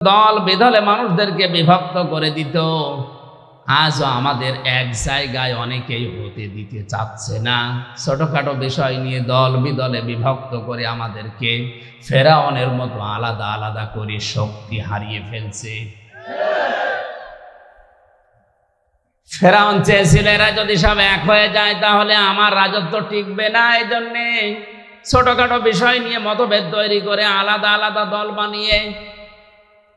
দল বেদলে মানুষদেরকে বিভক্ত করে দিত। আজও আমাদের এক জায়গায় অনেকেই হতে দিতে চাচ্ছে না। ছোটখাটো বিষয় নিয়ে দল বিদলে বিভক্ত করে আমাদেরকে ফেরাউনের মতো আলাদা আলাদা করে শক্তি হারিয়ে ফেলছে। ফেরাউন চেয়েছিল এরা যদি সব এক হয়ে যায় তাহলে আমার রাজত্ব টিকবে না। এই জন্যে ছোটখাটো বিষয় নিয়ে মতভেদ তৈরি করে আলাদা আলাদা দল বানিয়ে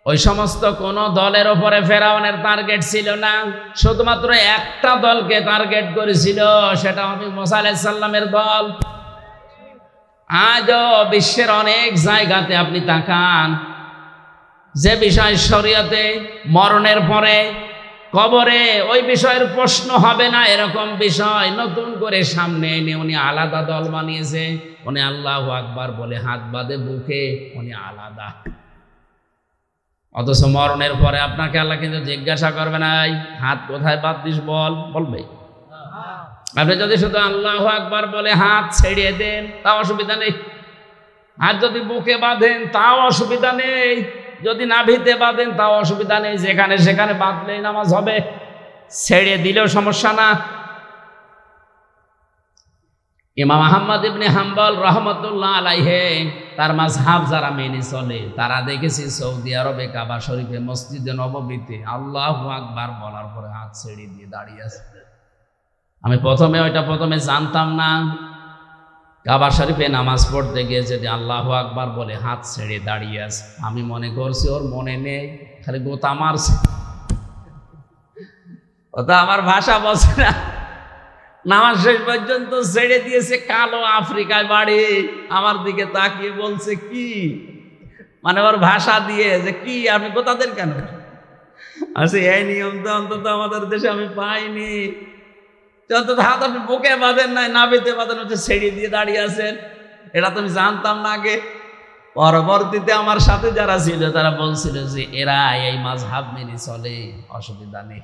ওই সমস্ত কোন দলের ওপরে ফেরাউনের টার্গেট ছিল না, শুধুমাত্র একটা দলকে টার্গেট করেছিল, সেটা হবে মুসা আলাইহিস সালামের দল। আজও বিশ্বের অনেক জায়গাতে আপনি তাকান, যে বিষয় শরীয়তে মরণের পরে কবরে ওই বিষয়ের প্রশ্ন হবে না, এরকম বিষয় নতুন করে সামনে এনে উনি আলাদা দল বানিয়েছে। উনি আল্লাহু আকবার বলে হাত বাঁধে বুকে, উনি আলাদা। অথচ মরণের পরে আপনাকে আল্লাহ কিন্তু জিজ্ঞাসা করবে না হাত কোথায় বাঁধছিস বলবে। আপনি যদি শুধু আল্লাহু আকবার বলে হাত ছেড়ে দেন তাও অসুবিধা নেই, হাত যদি বুকে বাঁধেন তাও অসুবিধা নেই, যদি নাভিতে বাঁধেন তাও অসুবিধা নেই, যেখানে সেখানে বাঁধলেই নামাজ হবে, ছেড়ে দিলেও সমস্যা না। ইমাম আহমদ ইবনে হাম্বল রহমতুল্লাহ আলাইহে তার মাযহাব যারা মেনে চলে তারা দেখেছি সৌদি আরবে কাবা শরীফে মসজিদে নববীতে আল্লাহু আকবার বলার পরে হাত ছেড়ে দিয়ে দাঁড়িয়ে আছে। আমি প্রথমে জানতাম না। কাবা শরীফে নামাজ পড়তে গিয়ে যদি আল্লাহু আকবার বলে হাত ছেড়ে দাঁড়িয়ে আছে, আমি মনে করছি ওর মনে নেই, খালি গোতা মারছে, ওটা আমার ভাষা বলছে না। নামাজ শেষ পর্যন্ত ছেড়ে দিয়েছে, কালো আফ্রিকায় বাড়ি, আমার দিকে তাকিয়ে বলছে কি, মানে ওর ভাষা দিয়ে যে কি আপনি গোতাদের কেন? আচ্ছা এই নিয়ম তো অন্তত আমাদের দেশে আমি পাইনি। অন্তত হাত আপনি বুকে বাঁধেন নাই, নাভিতে বাঁধেন, হচ্ছে ছেড়ে দিয়ে দাঁড়িয়ে আছেন, এটা তো আমি জানতাম না আগে। পরবর্তীতে আমার সাথে যারা ছিল তারা বলছিল যে এরা এই মাযহাব মেনে চলে, অসুবিধা নেই।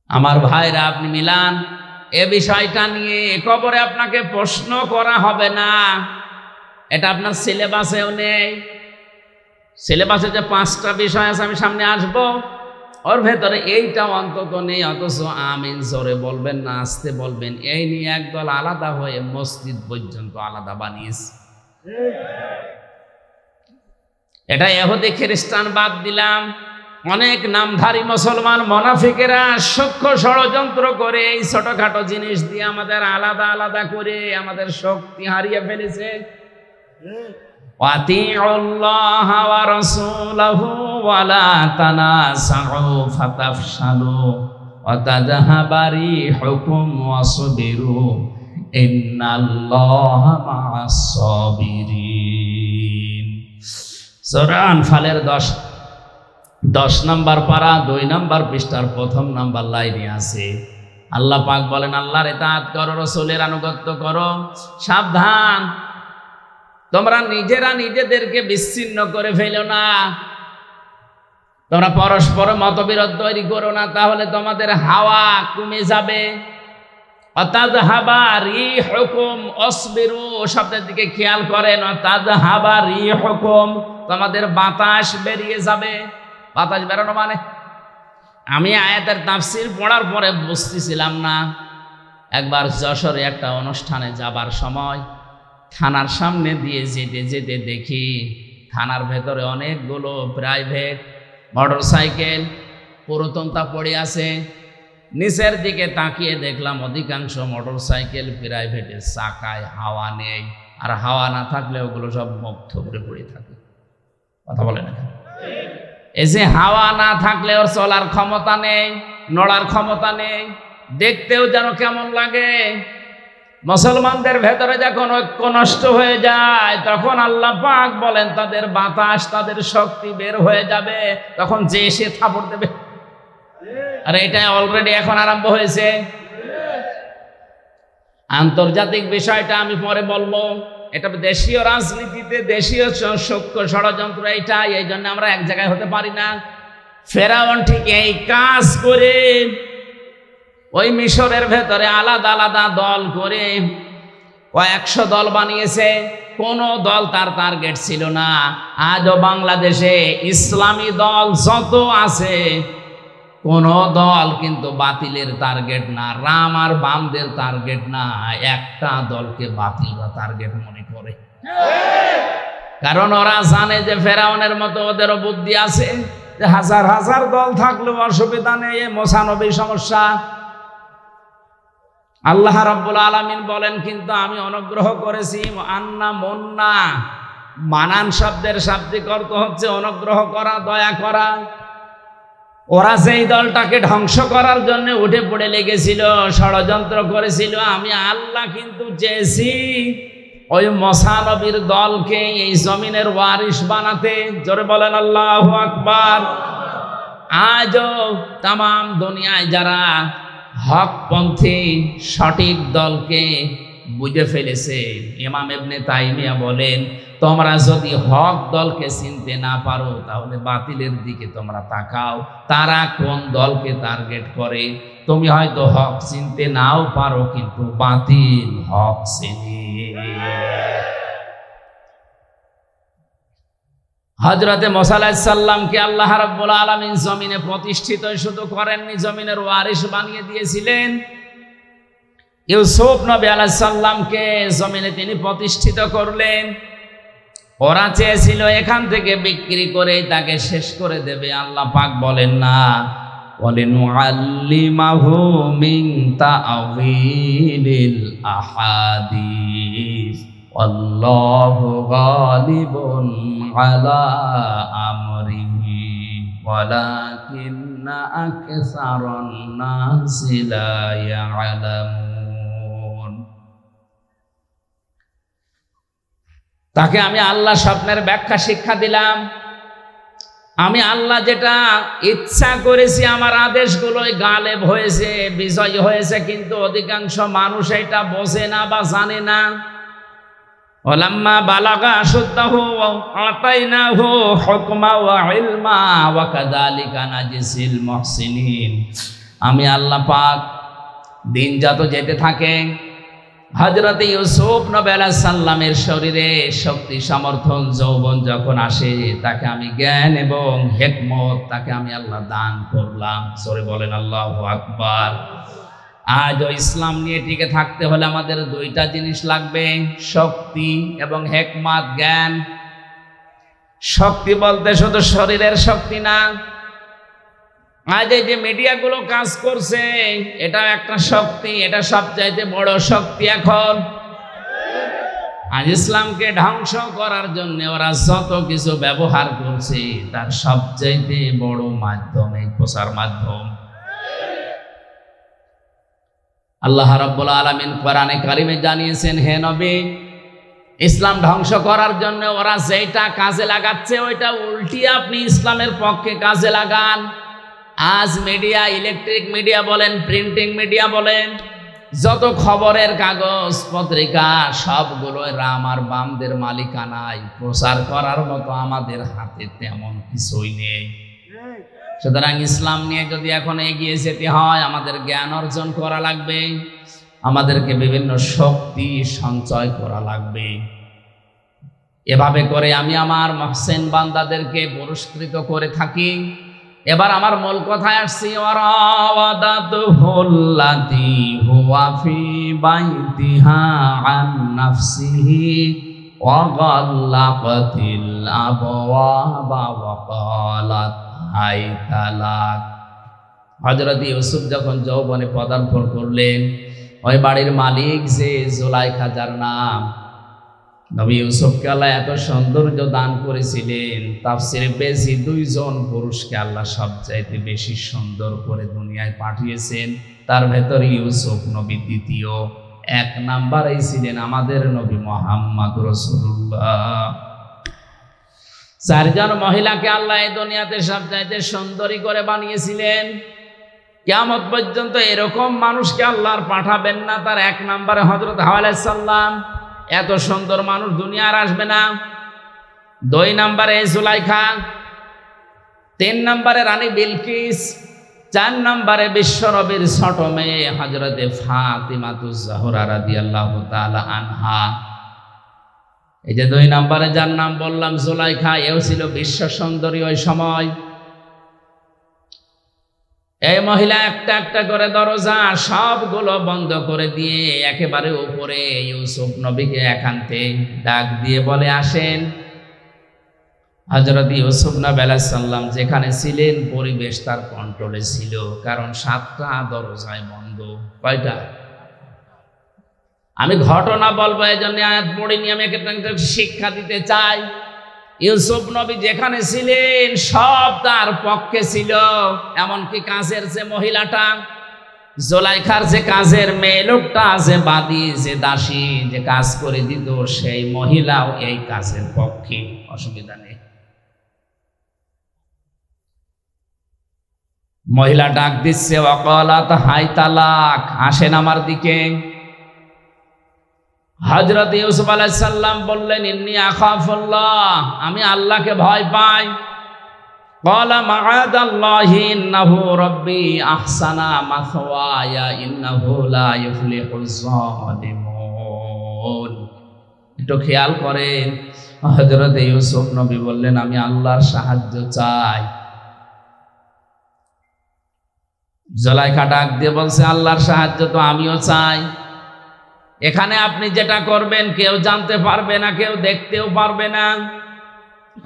আমার ভাইরা, আপনি মিলান এ বিষয়টা নিয়ে কবরে আপনাকে প্রশ্ন করা হবে না, এটা আপনার সিলেবাসেও নেই। সিলেবাসে যে 5টা বিষয় আছে আমি সামনে আসবো, ওর ভেতরে এইটা অন্তত নেই। অথচ আমিন জোরে বলবেন না আস্তে বলবেন, এই নিয়ে একদল আলাদা হয়ে মসজিদ পর্যন্ত আলাদা বানিয়েছে। এটা ইহুদি খ্রিস্টান বাদ দিলাম, অনেক নামধারী মুসলমান মুনাফিকেরা সূক্ষ্ম ষড়যন্ত্র করে এই ছোটখাটো জিনিস দিয়ে আমাদের আলাদা আলাদা করে আমাদের শক্তি হারিয়ে ফেলেছে। ওয়াতিউল্লাহ ওয়া রাসূলাহু ওয়া লা তানাসাউ ফাতাফশালু ওয়া তাযহাবা রিহুকুম ওয়াসবিরু ইন্নাল্লাহা মা'আস সাবিরিন। সূরা আনফালের 10 নম্বর পারা 2 নম্বর পৃষ্ঠার 1 নম্বর লাইনে আছে আল্লাহ পাক বলেন, আল্লাহর ইতাআত করো, রাসূলের আনুগত্য করো, সাবধান তোমরা নিজেরা নিজেদেরকে বিচ্ছিন্ন করে ফেলো না, তোমরা পরস্পর মতবিরোধ তৈরি করো না, তাহলে তোমাদের হাওয়া কমে যাবে। অতাযহাবা রিহুকুম ওয়াসবিরু শব্দের দিকে খেয়াল করেন, অতাযহাবা রিহুকুম তোমাদের বাতাস বেরিয়ে যাবে। বাতাস বেরোনো মানে, আমি আয়াতের তাফসীর পড়ার পরে বুঝতেছিলাম না। একবার যশোরে একটা অনুষ্ঠানে যাবার সময় থানার সামনে দিয়ে যেতে যেতে দেখি থানার ভেতরে অনেকগুলো প্রাইভেট মোটরসাইকেল পুরোতনতা পড়ে আছে। নিচের দিকে তাকিয়ে দেখলাম অধিকাংশ মোটরসাইকেল প্রাইভেটের চাকায় হাওয়া নেই, আর হাওয়া না থাকলে ওগুলো সব মুখ থুবড়ে পড়ে থাকে। কথা বলে না, এই যে হাওয়া না থাকলে ওর চলার ক্ষমতা নেই, নড়ার ক্ষমতা নেই, দেখতেও যেন কেমন লাগে। মুসলমানদের ভেতরে যখন ঐক্য নষ্ট হয়ে যায় তখন আল্লাহ পাক বলেন তাদের বাতাস, তাদের শক্তি বের হয়ে যাবে, তখন যে এসে থাপড় দেবে। আর এটা অলরেডি এখন আরম্ভ হয়েছে। আন্তর্জাতিক বিষয়টা আমি পরে বলবো, এটা দেশীয় রাজনীতিতে দেশীয় সূক্ষ্ম ষড়যন্ত্র এইটা, এই জন্য আমরা এক জায়গায় হতে পারি না। ফেরাউন ঠিক এই কাজ করে ওই মিশরের ভেতরে আলাদা আলাদা দল করে ও 100 দল বানিয়েছে, কোন দল তার টার্গেট ছিল না। আজও বাংলাদেশে ইসলামী দল যত আছে কোন দল কিন্তু বাতিলের টার্গেট না, রাম আর বামদের টার্গেট না, একটা দলকে বাতিলরা টার্গেট মনে করে। কারণ ওরা জানে যে ফেরাউনের মতো ওদেরও বুদ্ধি আছে, যে হাজার হাজার দল থাকলেও অসুবিধা নেই, 95 সমস্যা। আল্লাহ রাব্বুল আলামিন বলেন কিন্তু আমি অনুগ্রহ করেছি, আন্না মন্না, মানান শব্দের শাব্দিক অর্থ হচ্ছে অনুগ্রহ করা, দয়া করা। ওরা যেই দলটাকে ধ্বংস করার জন্য উঠে পড়ে লেগেছিল, ষড়যন্ত্র করেছিল, আমি আল্লাহ কিন্তু চেয়েছি ওই মুসা নবীর দলকে এই জমিনের ওয়ারিশ বানাতে। জোরে বলেন আল্লাহু আকবার। আজও তামাম দুনিয়ায় যারা হকপন্থী সঠিক দলকে বুঝে ফেলেছে, ইমাম ইবনে তাইমিয়া বলেন, তোমরা যদি হক দলকে চিনতে না পারো তাহলে বাতিলের দিকে তোমরা তাকাও, তারা কোন দলকে টার্গেট করে। তুমি হয়তো হক চিনতে নাও পারো, কিন্তু বাতিল হক চিনে। হযরতে মুসা আলাইহিস সালামকে আল্লাহ রাব্বুল আলামিন জমিনে প্রতিষ্ঠিত শুধু করেননি, জমিনের ওয়ারিশ বানিয়ে দিয়েছিলেন। ইউসুফ নবী আলাইহিস সালামকে জমিনে তিনি প্রতিষ্ঠিত করলেন। ওরা চেয়েছিল এখান থেকে বিক্রি করে তাকে শেষ করে দেবে, আল্লাহ পাক বলেন না, ওয়ালিনুআল্লিমাহু মিন তা'ওয়িলিল আহাদিস আল্লাহু গালিবুন আলা আমরিহি ওয়ালাকিন্না আকসারান নাসি লা ইয়ালামুন। তাকে আমি আল্লাহ স্বপ্নের ব্যাখ্যা শিক্ষা দিলাম। আমি আল্লাহ যেটা ইচ্ছা করেছি, আমার আদেশগুলোই গালেব হয়েছে, বিজয় হয়েছে, কিন্তু অধিকাংশ মানুষ এটা বোঝে না বা জানে না। ওয়ালাম্মা বালাগা আশুদ্দাহু আতাইনাহু হুকমা ওয়া ইলমা ওয়া কাযালিকা নাজিসিল মুহসিনিন। আমি আল্লাহ পাক দিন যত যেতে থাকে, হযরত ইউসুফ নবী আলাইহিস সালামের শরীরে শক্তি সমর্থন যৌবন যখন আসে, তাকে আমি জ্ঞান এবং হিকমত তাকে আমি আল্লাহ দান করলাম। সরে বলেন আল্লাহু আকবার। আজ ইসলাম নিয়ে টিকে থাকতে হলে আমাদের দুইটা জিনিস লাগবে, শক্তি এবং হিকমত, জ্ঞান। শক্তি বলতে শুধু শরীরের শক্তি না, আজ এই যে মিডিয়াগুলো কাজ করছে এটা একটা শক্তি, এটা সবচাইতে বড় শক্তি। এখন আজ ইসলামকে ধ্বংস করার জন্য ওরা যত কিছু ব্যবহার করছে তার সবচাইতে বড় মাধ্যম এই প্রচার মাধ্যম। আল্লাহ রাব্বুল আলামিন কোরআনে কারিমে জানিয়েছেন, হে নবী, ইসলাম ধ্বংস করার জন্য ওরা যেটা কাজে লাগাচ্ছে ওইটা উল্টি আপনি ইসলামের পক্ষে কাজে লাগান। আজ মিডিয়া, ইলেকট্রিক মিডিয়া বলেন, প্রিন্টিং মিডিয়া বলেন, যত খবরের কাগজ পত্রিকা সবগুলো রাম আর বামদের মালিকানায়। প্রচার করার মতো আমাদের হাতে তেমন কিছুই নেই। সুতরাং ইসলাম নিয়ে যদি এখন এগিয়ে যেতে হয়, আমাদের জ্ঞান অর্জন করা লাগবে, আমাদেরকে বিভিন্ন শক্তি সঞ্চয় করা লাগবে। এভাবে করে আমি আমার মুহসিন বান্দাদেরকে পুরস্কৃত করে থাকি। এবার আমার মূল কথায় আসছি, ওয়ারাওয়াদাতুহুল্লাতী হুয়া ফি বাইতিহা আন নাফসিহি ওয়া গাল্লাকাতিল আবওয়াবা ওয়া ক্বালাত হাইতা লাক। হযরত ইউসুফ যখন যৌবনে পদার্পণ করলেন, ওই বাড়ির মালিক যে জুলাইখা, যার নাম, নবী ইউসুফকে আল্লাহ এত সৌন্দর্য দান করেছিলেন, তাফসীরে বেশি দুইজন পুরুষকে আল্লাহ সবচাইতে বেশি সুন্দর করে দুনিয়ায় পাঠিয়েছেন। তার ভেতর ইউসুফ নবী দ্বিতীয়, 1 নম্বরেই ছিলেন আমাদের নবী মুহাম্মদ রাসূলুল্লাহ। 4 জন মহিলাকে আল্লাহ এই দুনিয়াতে সবচাইতে সুন্দরী করে বানিয়েছিলেন। কিয়ামত পর্যন্ত এরকম মানুষকে আল্লাহ আর পাঠাবেন না। তার 1 নম্বরে হযরত হাওয়া আলাইহিস সালাম। এত সুন্দর মানুষ দুনিয়া আর আসবে না। 2 নম্বরে জুলাইখা, 3 নম্বরে রানী বিলকিস, 4 নম্বরে বিশ্বনবীর ছোট মেয়ে হযরতে ফাতিমাতুজ জাহরা রাদিয়াল্লাহু তাআলা আনহা। এই যে 2 নম্বরে যার নাম বললাম জুলাইখা, এও ছিল বিশ্ব সুন্দরী ওই সময়। এই মহিলা একটা একটা করে দরজা সবগুলো বন্ধ করে দিয়ে একেবারে উপরে ইউসুফ নবীকে একান্তে ডাক দিয়ে বলে, আসেন। হযরত ইউসুফ নবী আলাইহিস সালাম যেখানে ছিলেন পরিবেশ তার কন্ট্রোলে ছিল, কারণ 7টা দরজায় বন্ধ। কয়টা? আমি ঘটনা বলবো, এই জন্য আয়াত পড়িনি, আমি একটা শিক্ষা দিতে চাই। ইউসুফ নবী যেখানে ছিলেন সব তার পক্ষে ছিল, এমনকি কাজের যে মহিলাটা, জুলাইখার যে কাজের মেয়ে লোকটা, যে বাদী, যে দাসী, যে কাজ করে দিত, সেই মহিলাও এই কাজের পক্ষে, অসুবিধা নেই। মহিলা ডাক দিচ্ছে, ওয়াকালাত হাই তালাক, আসেন আমার দিকে। হযরত ইউসুফ আলাইহিস সালাম বললেন, ইন্নী আখাফুল্লাহ, আমি আল্লাহকে ভয় পাই। ক্বালা মাআদাল্লাহি ইন্নাহু রাব্বি আহসানা মাসওয়ায়া ইন্নাহু লা ইফলিহুজ জালিমুন। একটু খেয়াল করেন, হযরত ইউসুফ নবী বললেন, আমি আল্লাহর সাহায্য চাই। জুলাইখা ডাক দিয়ে বলছে, আল্লাহর সাহায্য তো আমিও চাই। এখানে আপনি যেটা করবেন কেউ জানতে পারবে না, কেউ দেখতেও পারবে না।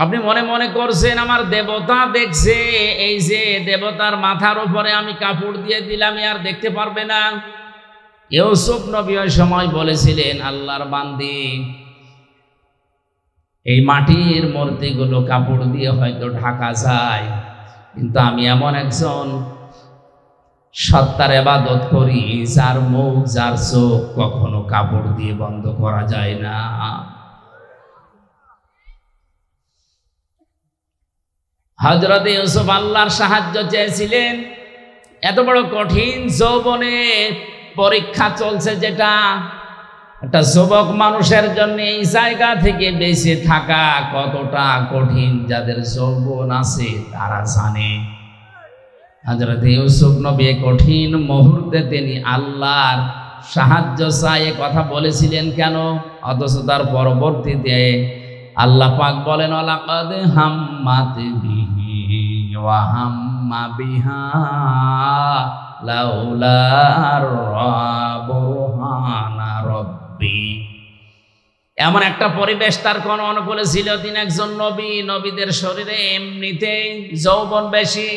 আপনি মনে মনে করছেন আমার দেবতা দেখছে, এই যে দেবতার মাথার উপরে আমি কাপড় দিয়ে দিলাম, আর দেখতে পারবে না। ইউসুফ নবী ওই সময় বলেছিলেন, আল্লাহর বান্দি, এই মাটির মূর্তিগুলো কাপড় দিয়ে হয়তো ঢাকা যায়, কিন্তু আমি এমন একজন সত্তার ইবাদত করি যার মুখ, যার চোখ কখনো কাপড় দিয়ে বন্ধ করা যায় না। হযরত ইউসুফ আল্লাহর সাহায্য চেয়েছিলেন। এত বড় কঠিন যৌবনে পরীক্ষা চলছে, যেটা একটা যুবক মানুষের জন্য এই জায়গা থেকে বেঁচে থাকা কতটা কঠিন, যাদের যৌবন আছে তারা জানে। হযরত ইউসুফ নবী কঠিন মুহূর্তে তিনি আল্লাহর সাহায্য চাই কথা বলেছিলেন কেন? অথচ তার পরবর্তীতে আল্লাহ পাক বলেন, লাকাদ হাম্মাত বিহি ওয়া হাম্মা বিহা লাউলা বুরহানা রাব্বি। এমন একটা পরিবেশ তার কোন অনুকূলে ছিল। তিনি একজন নবী, নবীদের শরীরে এমনিতেই যৌবন বেশি,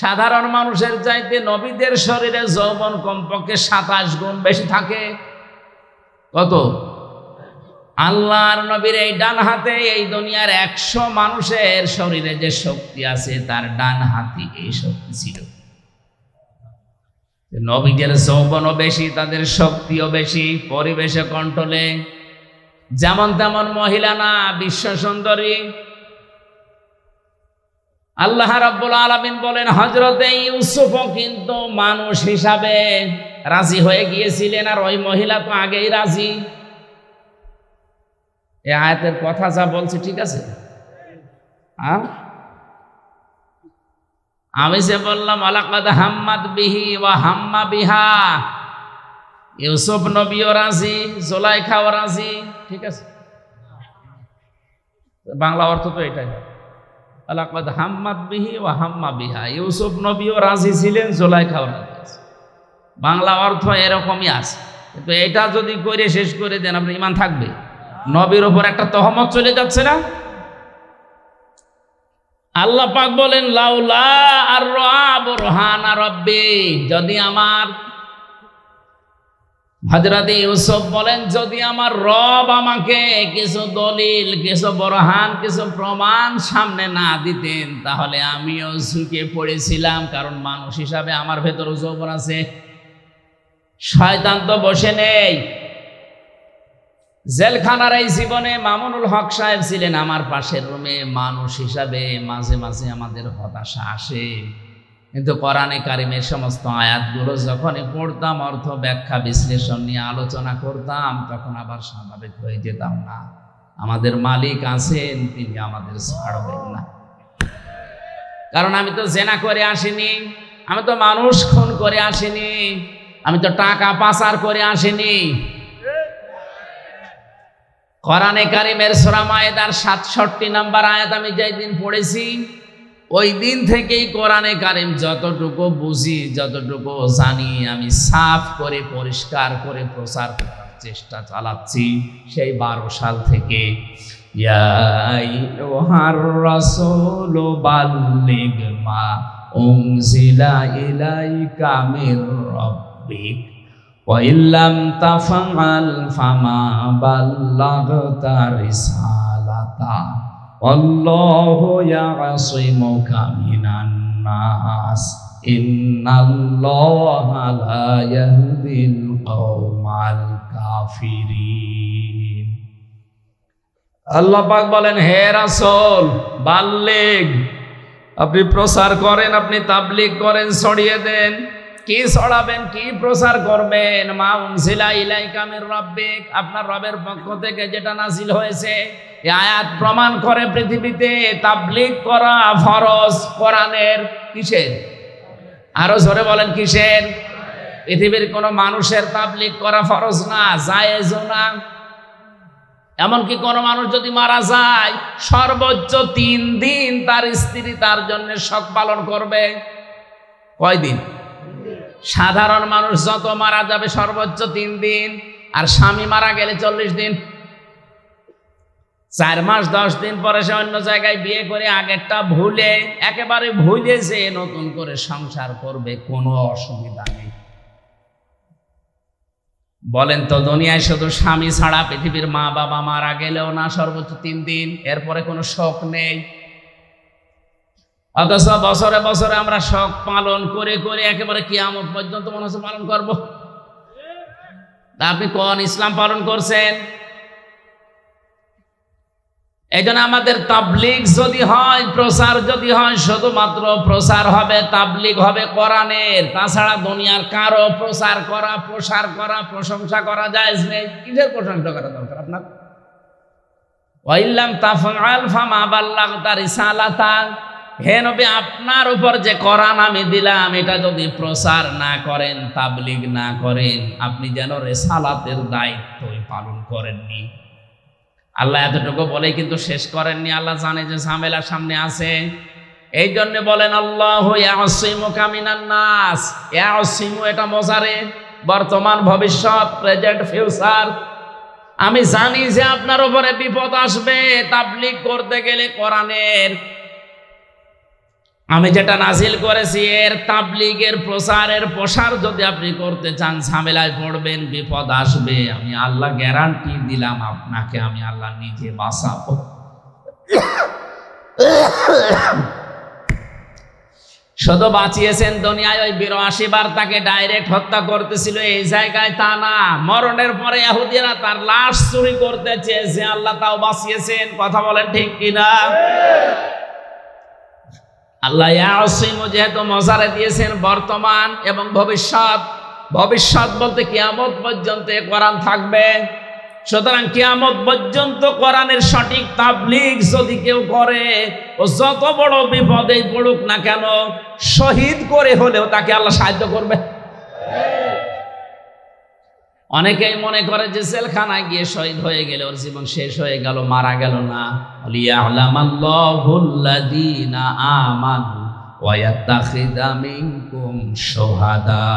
সাধারণ মানুষের চাইতে নবীদের শরীরে যৌবন কমপক্ষে 27 গুণ বেশি থাকে। কত? আল্লাহর নবীর এই ডান হাতে এই দুনিয়ার 100 মানুষের শরীরে যে শক্তি আছে তার ডান হাতে এই শক্তি ছিল। নবীদের যৌবনও বেশি, তাদের শক্তিও বেশি, পরিবেশে কন্ট্রোলে। যেমন তেমন মহিলা না, বিশ্ব সুন্দরী। আল্লাহ রাব্বুল আলামিন বলেন, হযরতে ইউসুফও কিন্তু মানুষ হিসাবে রাজি হয়ে গিয়েছিলেন, আর ওই মহিলা তো আগেই রাজি। এই আয়াতের কথা যা বলছি ঠিক আছে? আমি যে বললাম লাকাদ হাম্মাত বিহি ওয়া হাম্মা বিহা, ইউসুফ নবীও রাজি, জুলাইখাও রাজি, ঠিক আছে? বাংলা অর্থ তো এটাই, লাকাদ হাম্মাত বিহি ওয়া হাম্মা বিহা। ইউসুফ নবীও রাজি ছিলেন, জুলাইখাও রাজি। বাংলা অর্থ এরকমই আছে, কিন্তু এটা যদি করে শেষ করে দেন আপনার ঈমান থাকবে? নবীর উপর একটা তহমত চলে যাচ্ছে না? আল্লাহ পাক বলেন, লাউলা বুরহানা রাব্বি, যদি আমার, হযরত ইউসুফ বলেন, যদি আমার রব আমাকে কিছু দলিল, কিছু বুরহান, কিছু প্রমাণ সামনে না দিতেন, তাহলে আমিও ঝুঁকে পড়েছিলাম। কারণ মানুষ হিসাবে আমার ভেতর যৌবন আছে, শয়তান তো বসে নেই। জেলখানার এই জীবনে মামুনুল হক সাহেব ছিলেন আমার পাশের রুমে। মানুষ হিসাবে মাঝে মাঝে আমাদের হতাশা আসে, কিন্তু কোরআনে কারিমের সমস্ত আয়াতগুলো যখনই পড়তাম, অর্থ ব্যাখ্যা বিশ্লেষণ নিয়ে আলোচনা করতাম, তখন আবার স্বাভাবিক হয়ে যেতাম না। আমাদের মালিক আছেন, তিনি আমাদের ছাড়বেন না। কারণ আমি তো জেনা করে আসিনি, আমি তো মানুষ খুন করে আসিনি, আমি তো টাকা পাচার করে আসিনি। কোরআনে কারিমের সূরা মায়েদার ৬৭ নম্বর আয়াত আমি যেই দিন পড়েছি, ওই দিন থেকেই কোরআনে কারিম যতটুকু বুঝি, যতটুকু জানি, আমি সাফ করে পরিষ্কার করে প্রচার করার চেষ্টা চালাচ্ছি সেই 12 সাল থেকে। ইয়া আইয়ুহার রাসূলু বাল্লিগ মা উনজিলা ইলাইকা মির রাব্বিক ওয়া ইল্লাম তাফআল ফামা বাল্লাগতা রিসালাতা আল্লাহু ইয়াসিমুকা মিনান নাস ইন্নাল্লাহা লা ইয়াহদিল কওমাল কাফিরিন। আল্লাহ পাক বলেন, হে রাসূল বাল্লিগ, আপনি প্রচার করেন, আপনি তাবলীগ করেন, ছড়িয়ে দেন। কি ছড়াবেন, কি প্রচার করবেন? মা উনজিলা ইলাইকা মির রাব্বিক, আপনার রবের পক্ষ থেকে যেটা নাজিল হয়েছে। এই আয়াত প্রমাণ করে পৃথিবীতে তাবলীগ করা ফরজ কোরআনের। কিসের? আরো জোরে বলেন, কিসের? পৃথিবীর কোনো মানুষের তাবলীগ করা ফরজ না, জায়েজও না। এমনকি কোনো মানুষ যদি মারা যায়, সর্বোচ্চ 3 দিন তার স্ত্রী তার জন্য শোক পালন করবে। কয় দিন? সাধারণ মানুষ যত মারা যাবে সর্বোচ্চ 3 দিন, আর স্বামী মারা গেলে 40 দিন। 4 মাস 10 দিন পরে সে অন্য জায়গায় বিয়ে করে আগেরটা ভুলে, একেবারে ভুলে যে নতুন করে সংসার করবে, কোনো অসুবিধা নেই। বলেন তো, দুনিয়ায় শুধু স্বামী ছাড়া পৃথিবীর মা বাবা মারা গেলেও না সর্বোচ্চ 3 দিন, এরপরে কোনো শোক নেই। অথচ বছরে বছরে আমরা শোক পালন করে করে একেবারে কিয়ামত পর্যন্ত মনে হচ্ছে পালন করবো। তা আপনি কোন ইসলাম পালন করছেন? এই জন্য আমাদের তাবলীগ যদি হয়, প্রচার যদি হয়, শুধুমাত্র প্রচার হবে, তাবলীগ হবে কোরআনের। তাছাড়া দুনিয়ার কারো প্রচার করা, প্রসার করা, প্রশংসা করা জায়েজ নেই। কিসের প্রশংসা করা দরকার আপনার? ওয়া ইল্লাম তাফআল ফামা বাল্লাগতা রিসালাতা, হে নবী, আপনার উপর যে কোরআন আমি দিলাম, এটা যদি প্রচার না করেন, তাবলীগ না করেন, আপনি যেন রিসালাতের দায়িত্বই পালন করেননি। আল্লাহ এতটুকু বলে কিন্তু শেষ করেননি। আল্লাহ জানে যে ঝামেলা সামনে আছে, এই জন্য বলেন আল্লাহু ইয়াসিমুকা মিনান নাস। ইয়াসিমু এটা মোজারে, বর্তমান, ভবিষ্যৎ, প্রেজেন্ট, ফিউচার। আমি জানি যে আপনার উপরে বিপদ আসবে তাবলীগ করতে গেলে কোরআনের। আমি যেটা নাজিল করেছি এর তাবলীগের, প্রচারের, প্রসার যদি আপনি করতে চান, ঝামেলায় পড়বেন, বিপদ আসবে। আমি আল্লাহ গ্যারান্টি দিলাম, আপনাকে আমি আল্লাহ নিজে বাঁচাবো। শুধু বাঁচিয়েছেন দুনিয়ায়, ওই 82 বার তাকে ডাইরেক্ট হত্যা করতেছিল, এই জায়গায় তা না। মরণের পরে ইহুদিরা তার লাশ চুরি করতে চেয়েছে, আল্লাহ তাও বাঁচিয়েছেন। কথা বলেন ঠিক কিনা? আল্লাহ ইয়াসিমু যেহেতু মজারে দিয়েছেন বর্তমান এবং ভবিষ্যৎ, ভবিষ্যৎ বলতে কিয়ামত পর্যন্ত কোরআন থাকবে। সুতরাং কিয়ামত পর্যন্ত কোরআনের সঠিক তাবলীগ যদি কেউ করে, ও যত বড় বিপদেই পড়ুক না কেন, শহীদ করে হলেও তাকে আল্লাহ সাহায্য করবে। অনেকেই মনে করে যে জেলখানায় গিয়ে শহীদ হয়ে গেলে ওর জীবন শেষ হয়ে গেল, মারা গেল না। লিয়া'লামাল্লাহুল্লাযীনা আমানু ওয়া ইয়াত্তাখিযা মিনকুম শুহাদা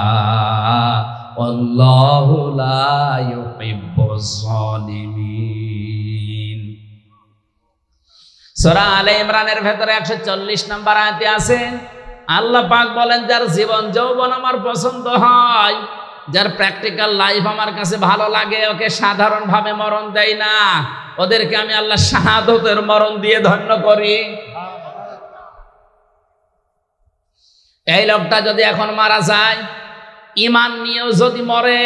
ওয়াল্লাহু লা ইউহিব্বুজ যালিমিন। সূরা আলে ইমরানের ভেতরে 140 নম্বর আয়াতে আছে, আল্লাহ পাক বলেন, যার জীবন যৌবন আমার পছন্দ হয়, যার প্র্যাকটিক্যাল লাইফ আমার কাছে ভালো লাগে, ওকে সাধারণভাবে মরণ দেয় না, ওদেরকে আমি আল্লাহ শাহাদাতের মরণ দিয়ে ধন্য করি। এই লোকটা যদি এখন মারা যায়, ঈমান নিয়েও যদি মরে,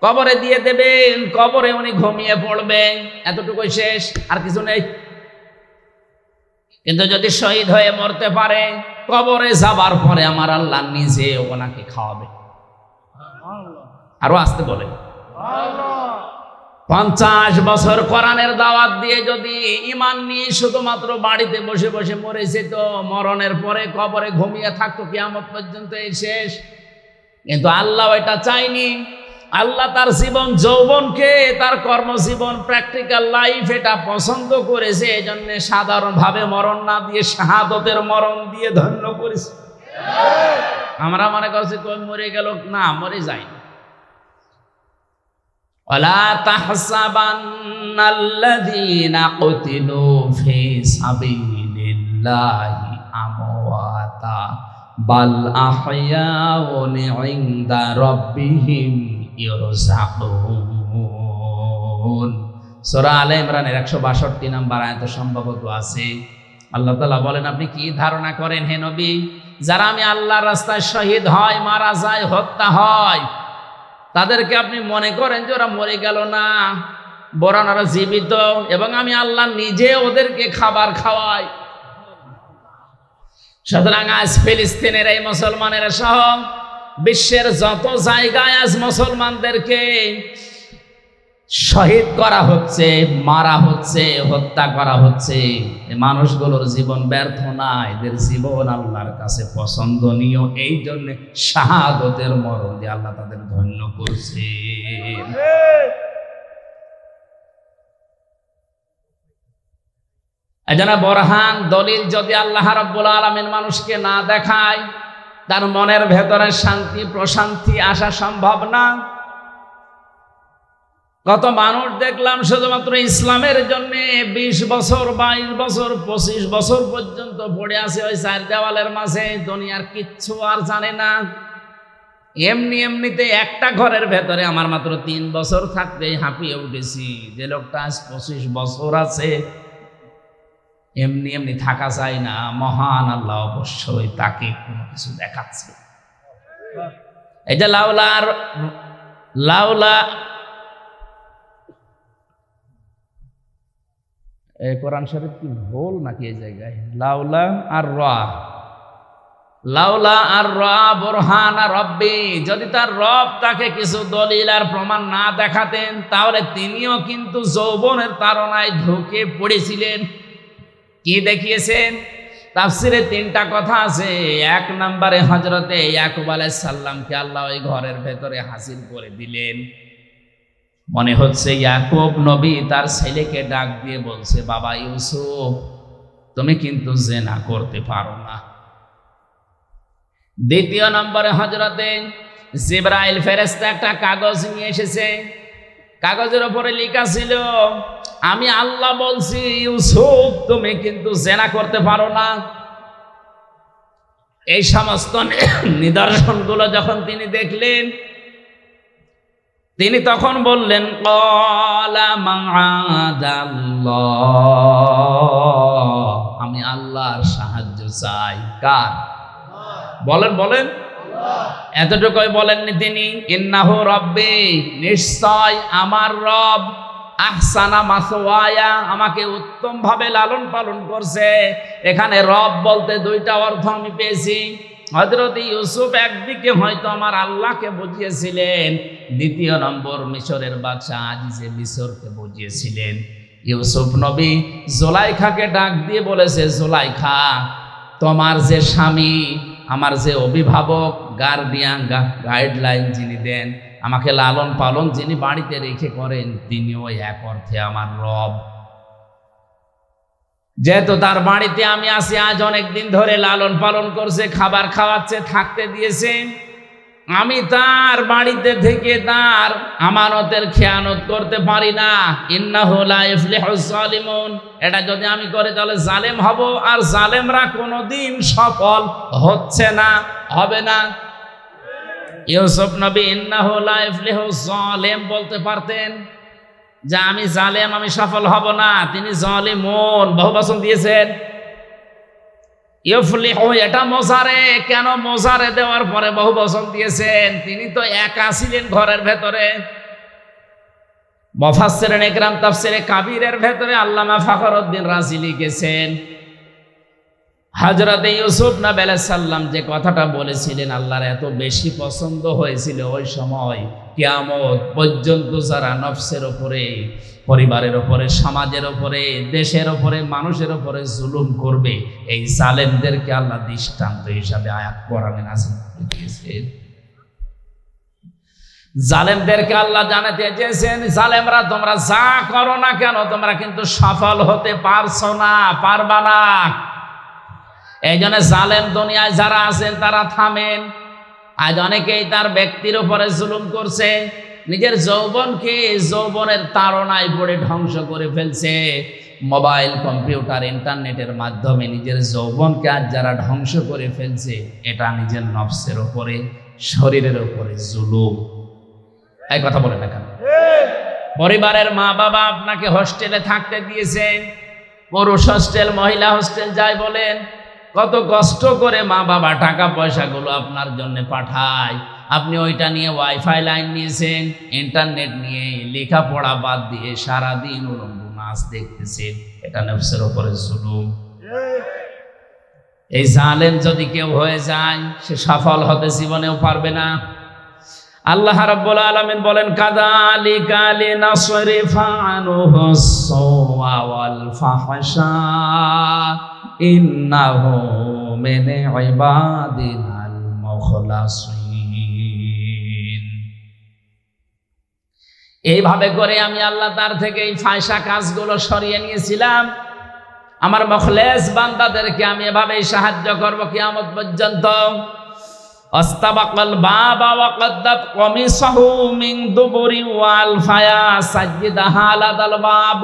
কবরে দিয়ে দেবেন, কবরে উনি ঘুমিয়ে পড়বে, এতটুকুই শেষ, আর কিছু নেই। কিন্তু যদি শহীদ হয়ে মরতে পারে, কবরে যাবার পরে আমার আল্লাহ নিজে ওনাকে খাওয়াবে। আরো আসতে বলে, 50 বছর কোরআনের দাওয়াত দিয়ে যদি ঈমান নিয়ে শুধুমাত্র বাড়িতে বসে বসে মরেছে, তো মরণের পরে কবরে ঘুমিয়ে থাকতো কিয়ামত পর্যন্ত, এই শেষ। কিন্তু আল্লাহ এটা চাইনি। আল্লাহ তার জীবন যৌবনকে, তার কর্মজীবন, প্র্যাকটিক্যাল লাইফ এটা পছন্দ করেছে। এই জন্য সাধারণভাবে মরণ না দিয়ে শাহাদতের মরণ দিয়ে ধন্য করেছে। আমরা মনে করছি কই মরে গেল, না, মরে যায়নি। ওয়ালা তাহসাবান্নাল্লাযীনা কুতিলু ফী সাবিলিল্লাহি আমওয়াতা বাল আহইয়াউন ইনদা রাব্বিহিম ইরযাকুন। সূরা আলে ইমরানের 162 নম্বর আয়াতে সম্ভবত আছে। আল্লাহ তাআলা বলেন, আপনি কি ধারণা করেন হে নবী, যারা আমি আল্লাহর রাস্তায় শহীদ হয়, মারা যায়, হত্যা হয়, তাদেরকে আপনি মনে করেন যে ওরা মরে গেল না, বরং ওরা জীবিত, এবং আমি আল্লাহ নিজে ওদেরকে খাবার খাওয়াই। সুতরাং আজ ফিলিস্তিনের এই মুসলমানেরা সহ বিশ্বের যত জায়গায় আজ মুসলমানদেরকে শহীদ করা হচ্ছে, মারা হচ্ছে, হত্যা করা হচ্ছে, এই মানুষগুলোর জীবন ব্যর্থ না, এদের জীবন আল্লাহর কাছে পছন্দনীয়। এই জন্য শাহাদতের মরণ দিয়ে আল্লাহ তাদের ধন্য করছে। এজন্য বরহান, দলিল যদি আল্লাহ রাব্বুল আলামিন মানুষকে না দেখায়, তার মনের ভেতরে শান্তি প্রশান্তি আসা সম্ভব না। কত মানুষ দেখলাম শুধুমাত্র ইসলামের জন্য 20 বছর, 22 বছর, 25 বছর পর্যন্ত পড়ে আছে ওই চার দেওয়ালের মাঝে, দুনিয়ার কিচ্ছু আর জানে না। এমনিতে একটা ঘরের ভেতরে আমার মাত্র 3 বছর থাকতেই হাঁপিয়ে উঠেছি। যে লোকটা আজ 25 বছর আছে, এমনি থাকা যায় না। মহান আল্লাহ অবশ্যই তাকে কোনো কিছু দেখাচ্ছে। এই যে লাউলা কোরআন শরীফ কি ভুল নাকি এই জায়গায়? লাউলা আর রা বুরহানা রব্বি, যদি তার রব তাকে কিছু দলিল আর প্রমাণ না দেখাতেন, তাহলে তিনিও কিন্তু যৌবনের তাড়নায় ঢুকে পড়েছিলেন। কি দেখিয়েছেন? তাফসিরে 3টা কথা আছে। 1 নম্বরে হযরতে ইয়াকুব আলাইহিস সালামকে আল্লাহ ওই ঘরের ভেতরে হাসিল করে দিলেন। মনে হচ্ছে ইয়াকুব নবী তার ছেলেকে ডাক দিয়ে বলছে, বাবা ইউসুফ, তুমি কিন্তু জিনা করতে পারো না। 2 নম্বরে হযরতে জিবরাইল ফেরেশতা একটা কাগজ নিয়ে এসেছে। কাগজের উপরে লেখা ছিল, আমি আল্লাহ বলছি ইউসুফ, তুমি কিন্তু জিনা করতে পারো না। এই সমস্ত নিদর্শনগুলো যখন তিনি দেখলেন, তিনি তখন বললেন, ক্বালা মাআযাল্লাহ, আমি আল্লাহর সাহায্য চাই। কার? বলেন এতটুকুই বলেননি তিনি। ইন্নাহু রাব্বি, নিশ্চয় আমার রব, আহসানা মাসওয়ায়া, আমাকে উত্তম ভাবে লালন পালন করছে। এখানে রব বলতে 2টা অর্থ আমি পেয়েছি। হযরত ইউসুফ একদিকে হয়তো আমার আল্লাহকে বুঝিয়েছিলেন, 2 নম্বর মিশরের বাদশা আজিজে মিশরকে বুঝিয়েছিলেন। ইউসুফ নবী জুলাইখাকে ডাক দিয়ে বলেছে, জুলাইখা, তোমার যে স্বামী, আমার যে অভিভাবক, গার্ডিয়ান, গাইডলাইন যিনি দেন, আমাকে লালন পালন যিনি বাড়িতে রেখে করেন, তিনিও এক অর্থে আমার রব। যেহেতু তার বাড়িতে আমি আসি, আজ অনেক দিন ধরে লালন পালন করছে, খাবার খাওয়াচ্ছে, থাকতে দিয়েছে, আমি তার বাড়িতে থেকে তার আমানতের খেয়ানত করতে পারি না। ইন্নাহু লা ইফলিহুজ জালিমুন, এটা যদি আমি করি তাহলে জালেম হব, আর জালেমরা কোনোদিন সফল হচ্ছে না, হবে না। ইউসুফ নবী ইন্নাহু লা ইফলিহুজ জালিম বলতে পারতেন, যে আমি জালেম, আমি সফল হব না। তিনি জালিমুন বহুবচন দিয়েছেন। ইফলিহু এটা মোজারে, কেন মোজারে দেওয়ার পরে বহুবচন দিয়েছেন? তিনি তো একা ছিলেন ঘরের ভেতরে। মুফাসসিরিন ইকরাম তাফসিরে কাবীরের ভেতরে আল্লামা ফখরউদ্দীন রাজি লিখেছেন, হযরত ইউসুফ নবী আলাইহিস সালাম যে কথাটা বলেছিলেন, আল্লাহর এত বেশি পছন্দ হয়েছিল ওই সময়, কিয়ামত পর্যন্ত যারা নফসের উপরে, পরিবারের উপরে, সমাজের উপরে, দেশের উপরে, মানুষের উপরে জুলুম করবে, এই জালেমদেরকে আল্লাহ দৃষ্টান্ত হিসাবে আয়াত কোরআনে নাযিল করে দিয়েছেন। জালেমদেরকে আল্লাহ জানাতে চেয়েছেন, জালেমরা তোমরা যা করো না কেন তোমরা কিন্তু সফল হতে পারছো না, পারবা না। এই জন্য জালেম দুনিয়ায় যারা আছেন তারা থামেন। আজ অনেকেই তার ব্যক্তির উপরে জুলুম করছে, নিজের যৌবনকে যৌবনের তাড়নায় পড়ে ধ্বংস করে ফেলছে। মোবাইল, কম্পিউটার, ইন্টারনেটের মাধ্যমে নিজের যৌবনকে আজ যারা ধ্বংস করে ফেলছে, এটা নিজের নফসের উপরে, শরীরের উপরে জুলুম। এই কথা বলে না কেন? পরিবারের মা বাবা আপনাকে হোস্টেলে থাকতে দিয়েছে, পুরুষ হোস্টেল, মহিলা হোস্টেল যাই বলেন, কত কষ্ট করে মা বাবা টাকা পয়সাগুলো আপনার জন্য পাঠায়। আপনি ওইটা নিয়ে ওয়াইফাই লাইন নিয়েছেন, ইন্টারনেট নিয়ে লেখাপড়া বাদ দিয়ে সারাদিন উলঙ্গ নাচ দেখতেছেন। এটা নফসের উপরে জুলুম। এই জালেম যদি কেউ হয়ে যায়, সে সফল হতে জীবনেও পারবে না। আল্লাহ রাব্বুল আলামিন বলেন, কাযালিকা লিনাসরিফা আনহুস সুওয়া ওয়াল ফাহশা ইন্নাহু মিন ইবাদিনাল মুখলাসিন। এইভাবে করে আমি আল্লাহ তার থেকে এই ফায়সা কাজগুলো সরিয়ে নিয়েছিলাম। আমার মুখলেস বান্দাদেরকে আমি এভাবেই সাহায্য করব কিয়ামত পর্যন্ত। আস্তাবাকাল বাবা ওয়া কাদ্দাত কমিসাহু মিন দুবুরি ওয়াল ফায়া সাজ্জিদাহা আলাল বাব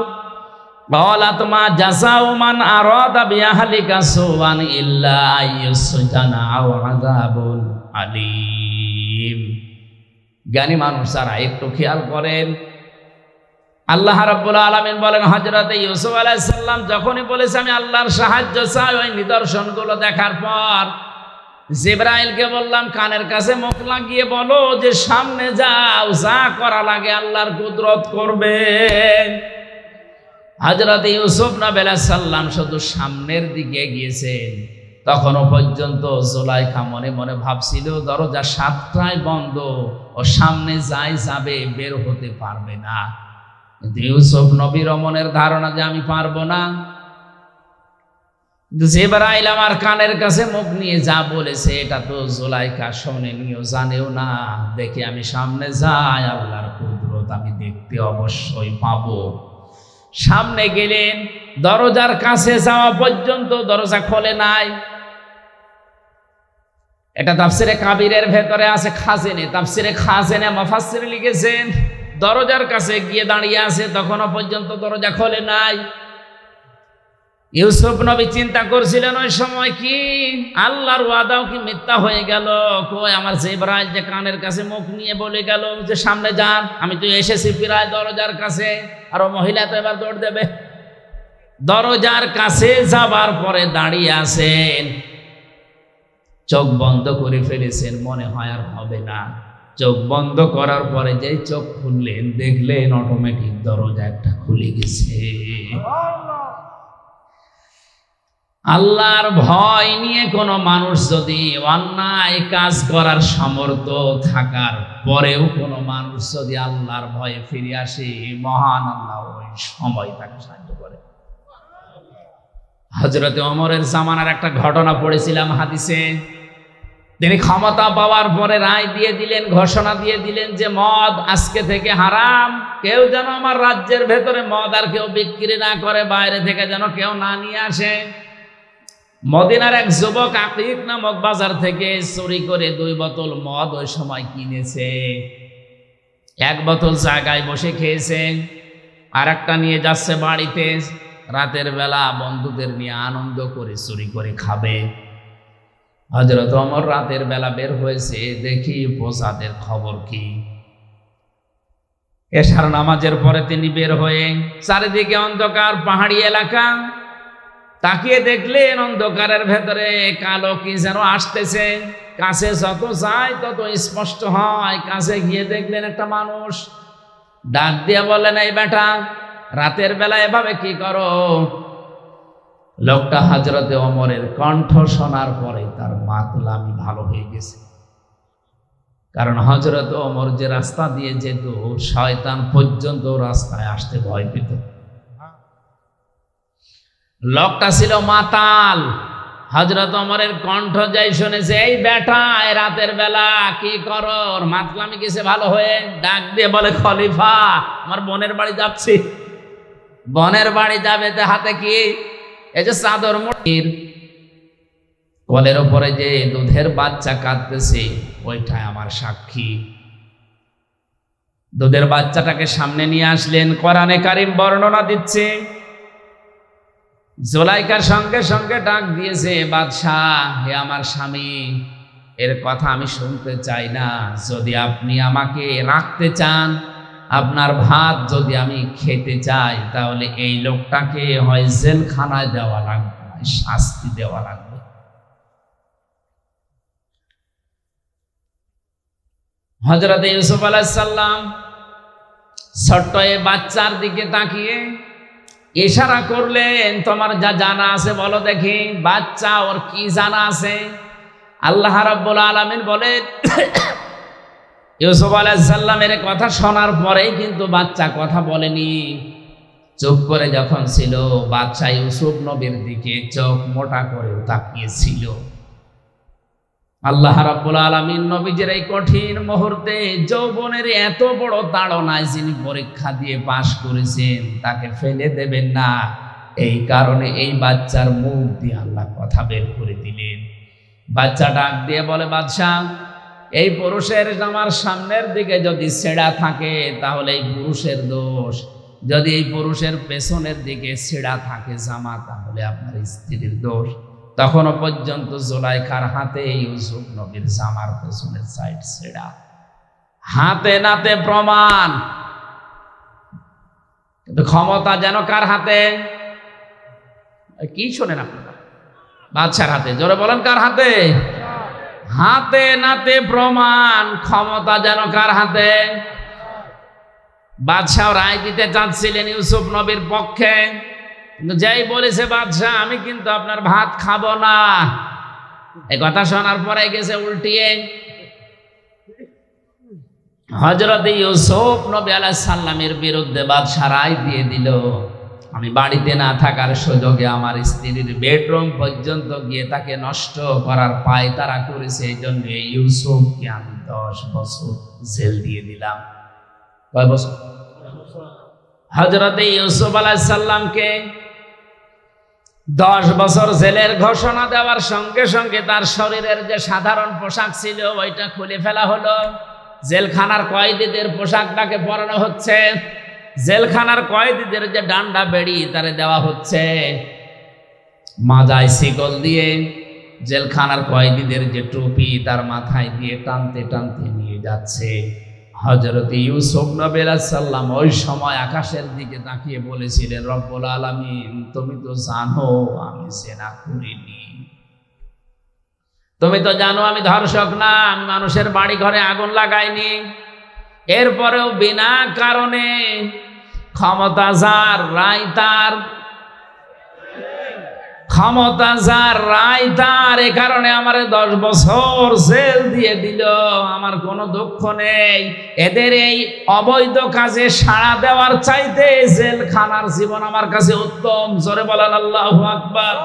ক্বালাত মা জাযাউ মান আরাদা বিআহলিকা সুওয়ান ইল্লা আইয়ুসজানা আও আযাবুন আলীম। জ্ঞানী মানুষ যারা একটু খেয়াল করেন, আল্লাহ রাব্বুল আলামিন বলেন, হযরত ইউসুফ আলাইহিস সালাম যখনই বলেছে আমি আল্লাহর সাহায্য চাই, ওই নিদর্শনগুলো দেখার পর জিবরাইলকে বললাম, কানের কাছে মুখ লাগিয়ে বলো যে সামনে যাও, যা করা লাগে আল্লাহর কুদরত করবে। হযরত ইউসুফ নবী আলাইহিস সালাম শুধু সামনের দিকে গিয়েছেন। তখনও পর্যন্ত জুলাইখা মনে মনে ভাবছিল দরজা 7টায় বন্ধ, ও সামনে যাই যাবে, বের হতে পারবে না। কিন্তু ইউসুফ নবীর মনের ধারণা যে আমি পারবো না। জিবরাইল আমার কানের কাছে মুখ নিয়ে যা বলেছে এটা তো জুলাইখা শোনেনিও, জানেও না। দেখে আমি সামনে যাই, আল্লাহর কুদরত আমি দেখতে অবশ্যই পাবো। সামনে গেলেন, দরজার কাছে যাওয়া পর্যন্ত দরজা খোলে নাই। এটা তাফসিরে কাবিরের ভেতরে আছে, খাজেনে, তাফসিরে খাজেনে মুফাসসির লিখেছেন দরজার কাছে গিয়ে দাঁড়িয়ে আছে, তখনও পর্যন্ত দরজা খোলে নাই। ইউসুফ নবী চিন্তা করছিলেন ওই সময়, কি আল্লাহর ওয়াদাও কি মিথ্যা হয়ে গেল? কই আমার জিবরাইল যে কানের কাছে মুখ নিয়ে বলে গেল যে সামনে যান, আমি তো এসেছি প্রায় দরজার কাছে, আর ও মহিলা তো এবার দৌড় দেবে। দরজার কাছে যাবার পরে দাঁড়িয়ে আছেন, চোখ বন্ধ করে ফেলেছেন, মনে হয় আর হবে না। চোখ বন্ধ করার পরে যেই চোখ খুললেন, দেখলেন অটোমেটিক দরজা একটা খুলে গেছে। আল্লাহর ভয় নিয়ে কোনো মানুষ যদি অন্যায় কাজ করার সামর্থ্য থাকার পরেও কোনো মানুষ যদি আল্লাহর ভয়ে ফিরে আসে, মহান আল্লাহ ওই সময় তাকে সাহায্য করে। হযরত ওমরের জামানার একটা ঘটনা পড়েছিলাম হাদিসে। তিনি ক্ষমতা পাওয়ার পরে রায় দিয়ে দিলেন, ঘোষণা দিয়ে দিলেন যে মদ আজকে থেকে হারাম। কেউ যেন আমার রাজ্যের ভেতরে মদ আর কেউ বিক্রি না করে, বাইরে থেকে যেন কেউ না নিয়ে আসে। মদিনার এক যুবক আকিক নামক বাজার থেকে চুরি করে 2 বোতল মদ ওই সময় কিনেছে। 1 বোতল জায়গায় বসে খেয়েছে, আর একটা নিয়ে যাচ্ছে বাড়িতে। রাতের বেলা বন্ধুদের নিয়ে আনন্দ করে চুরি করে খাবে। হযরত ওমর রাতের বেলা বের হয়েছে, দেখি প্রসাদের খবর কি। এশার নামাজের পরে তিনি বের হয়ে, চারিদিকে অন্ধকার, পাহাড়ি এলাকা। তাকিয়ে দেখলেন অন্ধকারের ভেতরে কালো কি যেন আসতেছে। কাছে যত যায় তত স্পষ্ট হয়। কাছে গিয়ে দেখলেন একটা মানুষ। ডাক দিয়ে বললেন, এই বেটা, রাতের বেলা এভাবে কি করো? লোকটা হযরতে ওমরের কণ্ঠ শোনার পরে তার মাতলামি ভালো হয়ে গেছে। কারণ হযরত ওমর যে রাস্তা দিয়ে যেত শয়তান পর্যন্ত রাস্তায় আসতে ভয় পেত। লোকটা ছিল মাতাল। হযরত ওমরের কণ্ঠ যাই শুনেছে, এই বেটা রাতের বেলা কি করো, মাতলামি কিসে ভালো হয়ে, ডাক দিয়ে বলে, খলিফা আমার বোনের বাড়ি যাচ্ছি। বোনের বাড়ি যাবে, হাতে কি, এই যে চাদর মুড়ির কলের ওপরে যে দুধের বাচ্চা কাঁদতেছে ওইটাই আমার সাক্ষী। দুধের বাচ্চাটাকে সামনে নিয়ে আসলেন। কোরআনে কারীম বর্ণনা দিচ্ছে, জুলাইখার সঙ্গে সঙ্গে ডাক দিয়েছে, বাদশাহ হে আমার স্বামী, এর কথা আমি শুনতে চাই না। যদি আপনি আমাকে রাখতে চান, আপনার ভাত যদি আমি খেতে চাই, তাহলে এই লোকটাকে হয় জেলখানায় দেওয়া লাগবে, শাস্তি দেওয়া লাগবে। হযরত ইউসুফ আলাইহিস সালাম ছোট্ট এই বাচ্চার দিকে তাকিয়ে ইশারা করলেন, তোমার যা জানা আছে বলো দেখি। বাচ্চা ওর কি জানা আছে? আল্লাহ রাব্বুল আলামিন বলেন, ইউসুফ আলাইহিস সালামের কথা শোনার পরেই কিন্তু বাচ্চা কথা বলেনি। চুপ করে যখন ছিল, বাচ্চা ইউসুফ নবীর দিকে চোখ মোটা করে তাকিয়েছিল। আল্লাহ রাব্বুল আলামিন নবীজির এই কঠিন মুহূর্তে যৌবনের এত বড় তাড়নায় যিনি পরীক্ষা দিয়ে পাশ করেছেন, তাকে ফেলে দেবেন না। এই কারণে এই বাচ্চার মুখ দিয়ে আল্লাহ কথা বের করে দিলেন। বাচ্চা ডাক দিয়ে বলে, বাদশাহ এই পুরুষের জামার সামনের দিকে যদি ছেঁড়া থাকে তাহলে এই পুরুষের দোষ, যদি এই পুরুষের পেছনের দিকে ছেঁড়া থাকে জামা তাহলে আপনার স্ত্রীর দোষ। তখনও পর্যন্ত জুলাইখার হাতে ইউসুফ নবীর জামার পেছনের সাইড ছেঁড়া, হাতে নাতে প্রমাণ। কিন্তু ক্ষমতা যেন কার হাতে? কি শোনেন আপনারা? বাদশার হাতে। জোরে বলেন, কার হাতে? হাতে নাতে প্রমাণ। ক্ষমতা যেন কার হাতে? বাদশাহ রায় দিতে চাচ্ছিলেন ইউসুফ নবীর পক্ষে, কিন্তু যাই বলেছে বাদশাহ, আমি কিন্তু আপনার ভাত খাবো না, এই কথা শোনার পরে গেছে উল্টিয়ে। হযরত ইউসুফ নবী আলাইহিস সালামের বিরুদ্ধে বাদশাহ রায় দিয়ে দিল, আমি বাড়িতে না থাকার সুযোগে আমার স্ত্রীর বেডরুম পর্যন্ত গিয়ে তাকে নষ্ট করার পায়তারা করেছে, এই জন্য ইউসুফকে আমি 10 বছর জেল দিয়ে দিলাম। কয় বছর? হযরত ইউসুফ আলাইহিস সালামকে 10 বছর জেলের ঘোষণা দেওয়ার সঙ্গে সঙ্গে তার শরীরের যে সাধারণ পোশাক ছিল ওইটা খুলে ফেলা হলো। জেলখানার কয়েদিদের পোশাকটাকে পরানো হচ্ছে। জেলখানার কয়েদিদের যে ডান্ডা বেড়ি তারে দেওয়া হচ্ছে। মাজায় শিকল দিয়ে জেলখানার কয়েদিদের যে টুপি তার মাথায় দিয়ে টানতে টানতে নিয়ে যাচ্ছে। হযরত ইউসুফ নবী আলাইহিস সালাম ওই সময় আকাশের দিকে তাকিয়ে বলেছিলেন, রব্বুল আলামিন তুমি তো জানো আমি জেনা করিনি, তুমি তো জানো আমি ধর্ষক না, আমি মানুষের বাড়ি ঘরে আগুন লাগাইনি। এরপরেও বিনা কারণে ক্ষমতা যার রায় তার, ক্ষমতা যার রায় তার, এ কারণে আমার 10 বছর জেল দিয়ে দিল। আমার কোনো দুঃখ নেই। এদের এই অবৈধ কাজে সাড়া দেওয়ার চাইতে জেলখানার জীবন আমার কাছে উত্তম। জোরে বলেন আল্লাহু আকবার।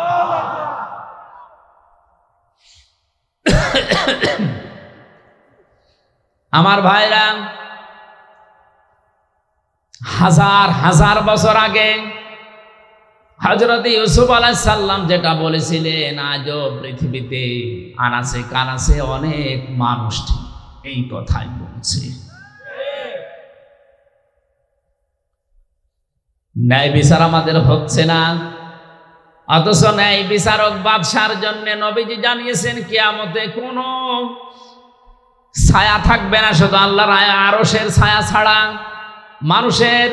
আমার ভাইরা, হাজার হাজার বছর আগে হযরত ইউসুফ আলাইহিস সালাম যেটা বলেছিলেন, আজও পৃথিবীতে আনাচে কানাচে অনেক মানুষ এই কথাই বলছে। ন্যায় বিচার আমাদের হচ্ছে না, অথচ ন্যায় বিচারক বাদশার জন্য নবীজি জানিয়েছেন কিয়ামতে কোনো ছায়া থাকবে না, শুধু আল্লাহর আরশের ছায়া ছাড়া। মানুষের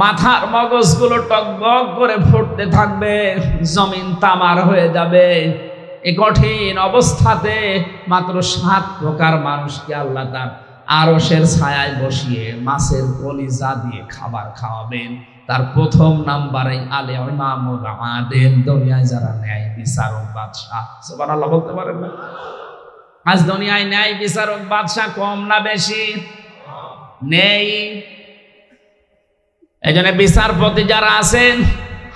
মাথার মগজগুলো টকবক করে ফুটতে থাকবে, জমিন তামার হয়ে যাবে। এই কঠিন অবস্থাতে মাত্র 7 প্রকার মানুষকে আল্লাহ তার আরশের ছায়ায় বসিয়ে মাছের কলিজা দিয়ে খাবার খাওয়াবেন। তার প্রথম নাম্বারে আলে ইমামুল আদেল, দুনিয়ায় যারা ন্যায় বিচারক বাদশা। সুবহানাল্লাহ বলতে পারেন না? আজ দুনিয়ায় ন্যায় বিচারক বাদশা কম না বেশি? নেই। এই জন্য বিচারপতি যারা আছেন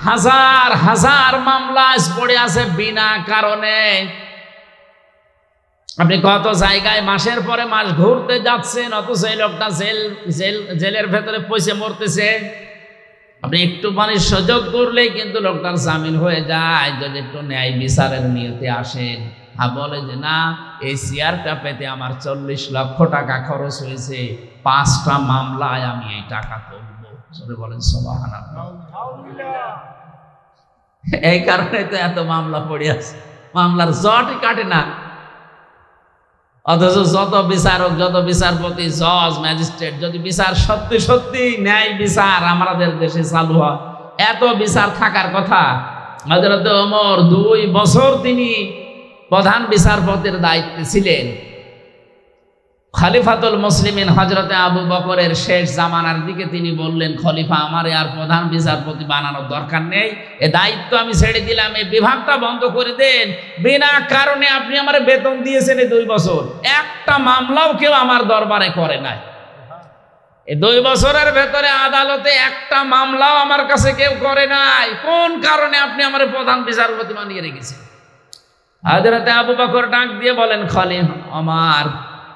হাজার হাজার মামলা পড়ে আছে বিনা কারণে। আপনি কত জায়গায় মাসের পরে মাস ঘুরতে যাচ্ছেন, অথচ এই লোকটা জেলের ভেতরে পয়সা মরতেছে। আপনি একটু পানির সুযোগ করলেই কিন্তু লোকটার জামিন হয়ে যায়, যদি একটু ন্যায় বিচারের নিয়তে আসেন। বলে যে না, এই চেয়ারটা পেতে আমার 40 লক্ষ টাকা খরচ হয়েছে, 5টা মামলায় আমি এই টাকা তুলবো। বলেন সুবহানাল্লাহ। এই কারণে তো এত মামলা পড়ে আছে, মামলার জটই কাটে না। অথচ যত বিচারক, যত বিচারপতি, জজ, ম্যাজিস্ট্রেট, যদি বিচার সত্যি সত্যি ন্যায় বিচার আমাদের দেশে চালু হয়, এত বিচার থাকার কথা। হযরত ওমর 2 বছর তিনি প্রধান বিচারপতির দায়িত্বে ছিলেন। খলিফাতুল মুসলিমিন হযরতে আবু বকরের শেষ জামানার দিকে তিনি বললেন, খলিফা আমারে আর প্রধান বিচারপতি বানানোর দরকার নেই, এ দায়িত্ব আমি ছেড়ে দিলাম, এই বিভাগটা বন্ধ করে দেন। বিনা কারণে আপনি আমারে বেতন দিয়েছেন এই 2 বছর, একটা মামলাও কেউ আমার দরবারে করে নাই। এই 2 বছরের ভেতরে আদালতে একটা মামলাও আমার কাছে কেউ করে নাই। কোন কারণে আপনি আমারে প্রধান বিচারপতি বানিয়ে রেখেছেন? হযরতে আবু বকর ডাক দিয়ে বলেন, খলিফা আমার